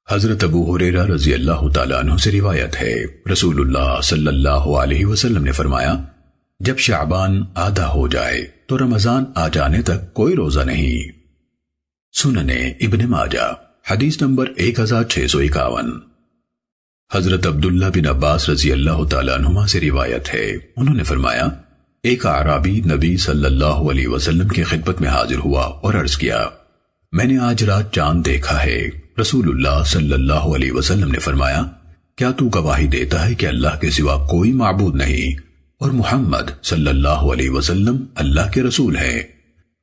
حضرت ابو ہریرہ رضی اللہ تعالیٰ عنہ سے روایت ہے، رسول اللہ صلی اللہ علیہ وسلم نے فرمایا، جب شعبان آدھا ہو جائے تو رمضان آ جانے تک کوئی روزہ نہیں۔ سننے ابن ماجہ حدیث نمبر 1651۔ حضرت عبداللہ بن عباس رضی اللہ تعالیٰ عنہما سے روایت ہے، انہوں نے فرمایا، ایک اعرابی نبی صلی اللہ علیہ وسلم کی خدمت میں حاضر ہوا اور عرض کیا، میں نے آج رات چاند دیکھا ہے۔ رسول اللہ صلی اللہ علیہ وسلم نے فرمایا، کیا تو گواہی دیتا ہے کہ اللہ کے سوا کوئی معبود نہیں اور محمد صلی اللہ علیہ وسلم اللہ کے رسول ہیں؟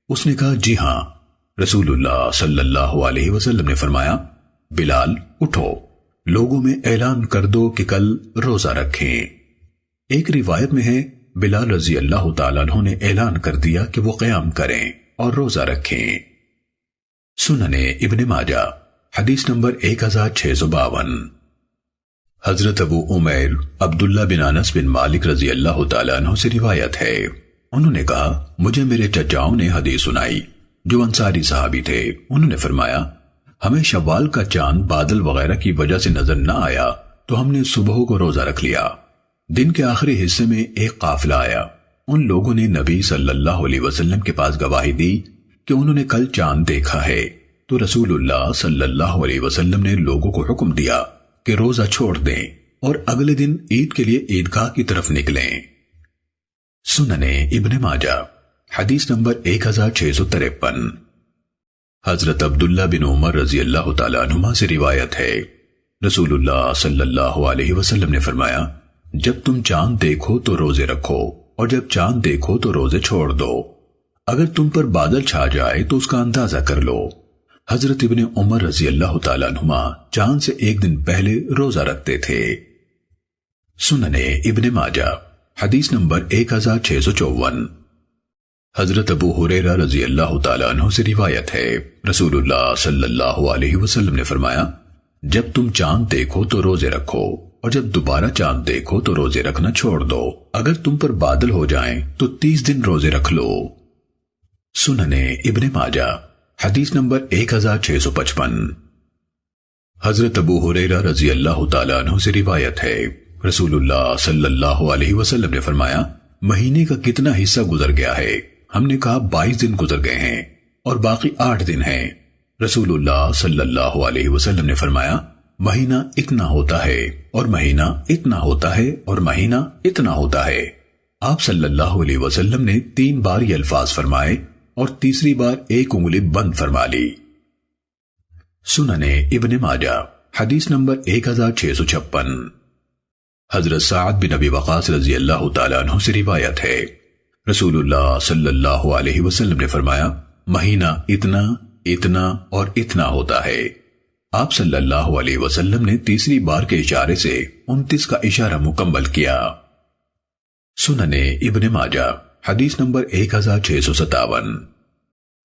اس نے کہا، جی ہاں۔ رسول اللہ صلی اللہ علیہ وسلم نے فرمایا، بلال اٹھو، لوگوں میں اعلان کر دو کہ کل روزہ رکھیں۔ ایک روایت میں ہے، بلال رضی اللہ تعالیٰ عنہ نے اعلان کر دیا کہ وہ قیام کریں اور روزہ رکھیں۔ سننے ابن ماجہ حدیث نمبر 1652۔ حضرت ابو عمیر عبداللہ بن انس بن مالک رضی اللہ تعالیٰ عنہ سے روایت ہے، انہوں نے کہا، مجھے میرے چچاؤں نے حدیث سنائی جو انصاری صحابی تھے۔ انہوں نے فرمایا، ہمیں شوال کا چاند بادل وغیرہ کی وجہ سے نظر نہ آیا تو ہم نے صبح کو روزہ رکھ لیا۔ دن کے آخری حصے میں ایک قافلہ آیا، ان لوگوں نے نبی صلی اللہ علیہ وسلم کے پاس گواہی دی کہ انہوں نے کل چاند دیکھا ہے، تو رسول اللہ صلی اللہ علیہ وسلم نے لوگوں کو حکم دیا کہ روزہ چھوڑ دیں اور اگلے دن عید کے لیے عیدگاہ کی طرف نکلیں۔ سننے ابن ماجہ حدیث نمبر 1653۔ حضرت عبداللہ بن عمر رضی اللہ تعالیٰ عنہما سے روایت ہے، رسول اللہ صلی اللہ علیہ وسلم نے فرمایا، جب تم چاند دیکھو تو روزے رکھو اور جب چاند دیکھو تو روزے چھوڑ دو، اگر تم پر بادل چھا جائے تو اس کا اندازہ کر لو۔ حضرت ابن عمر رضی اللہ تعالیٰ عنہما چاند سے ایک دن پہلے روزہ رکھتے تھے۔ سننے ابن ماجہ حدیث نمبر 1654۔ حضرت ابو ہریرہ رضی اللہ تعالیٰ عنہ سے روایت ہے، رسول اللہ صلی اللہ علیہ وسلم نے فرمایا، جب تم چاند دیکھو تو روزے رکھو اور جب دوبارہ چاند دیکھو تو روزے رکھنا چھوڑ دو، اگر تم پر بادل ہو جائیں تو 30 دن روزے رکھ لو۔ سننے ابن ماجہ حدیث نمبر 1655۔ حضرت ابو ہریرہ رضی اللہ تعالیٰ عنہ سے روایت ہے، رسول اللہ صلی اللہ علیہ وسلم نے فرمایا، مہینے کا کتنا حصہ گزر گیا ہے؟ ہم نے کہا 22 دن گزر گئے ہیں اور باقی 8 دن ہیں۔ رسول اللہ صلی اللہ علیہ وسلم نے فرمایا، مہینہ اتنا ہوتا ہے اور مہینہ اتنا ہوتا ہے اور مہینہ اتنا ہوتا ہے۔ آپ صلی اللہ علیہ وسلم نے 3 بار یہ الفاظ فرمائے اور تیسری بار ایک انگلی بند فرما لی۔ سننے ابن ماجہ حدیث نمبر 1656۔ حضرت سعد بن ابی وقاص رضی اللہ تعالیٰ عنہ سے روایت ہے، رسول اللہ صلی اللہ علیہ وسلم نے فرمایا، مہینہ اتنا اتنا اور اتنا ہوتا ہے۔ آپ صلی اللہ علیہ وسلم نے تیسری بار کے اشارے سے 29 کا اشارہ مکمل کیا۔ سننے ابن ماجہ حدیث نمبر 1657۔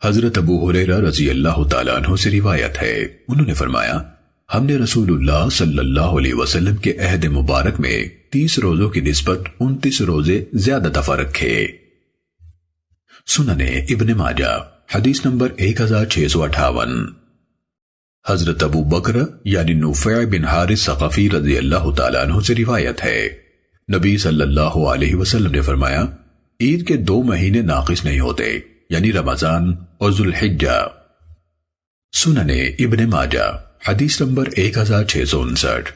حضرت ابو ہریرہ رضی اللہ تعالیٰ عنہ سے روایت ہے، انہوں نے فرمایا، ہم نے رسول اللہ صلی اللہ علیہ وسلم کے عہد مبارک میں 30 روزوں کی نسبت 29 روزے زیادہ دفع رکھے۔ سننے ابن ماجہ حدیث نمبر 1658۔ حضرت ابو بکر یعنی نفیع بن حارث ثقفی رضی اللہ تعالیٰ عنہ سے روایت ہے، نبی صلی اللہ علیہ وسلم نے فرمایا، عید کے 2 مہینے ناقص نہیں ہوتے، یعنی رمضان اور ذوالحجہ۔ سننے ابن ماجہ حدیث نمبر 1659۔